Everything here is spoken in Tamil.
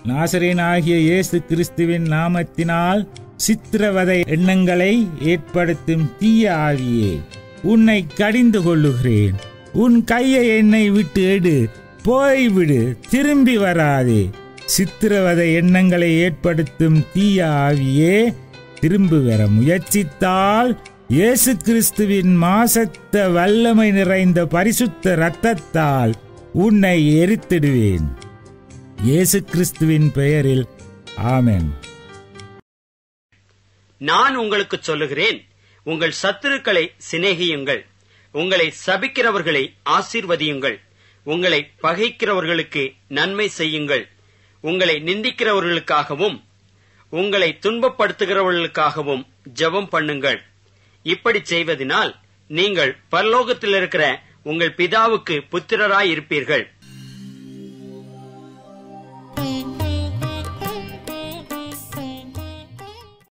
நாசரேயனாகிய இயேசு கிறிஸ்துவின் நாமத்தினால் சித்திரவதை எண்ணங்களை ஏற்படுத்தும் தீய ஆவியே, உன்னை கடிந்து கொள்ளுகிறேன். உன் கையை என்னை விட்டு எடு, போய்விடு, திரும்பி வராதே. சித்திரவதை எண்ணங்களை ஏற்படுத்தும் தீய ஆவியே, திரும்பி வர முயற்சித்தால் இயேசு கிறிஸ்துவின் மாசற்ற வல்லமை நிறைந்த பரிசுத்த இரத்தத்தால் உன்னை எரித்திடுவேன். இயேசு கிறிஸ்துவின் பெயரில் ஆமென். நான் உங்களுக்கு சொல்லுகிறேன், உங்கள் சத்துருக்களை சிநேகியுங்கள், உங்களை சபிக்கிறவர்களை ஆசீர்வதியுங்கள், உங்களை பகைக்கிறவர்களுக்கு நன்மை செய்யுங்கள், உங்களை நிந்திக்கிறவர்களுக்காகவும் உங்களை துன்பப்படுத்துகிறவர்களுக்காகவும் ஜெபம் பண்ணுங்கள். இப்படி செய்வதனால் நீங்கள் பரலோகத்தில் இருக்கிற உங்கள் பிதாவுக்கு புத்திரராயிருப்பீர்கள்.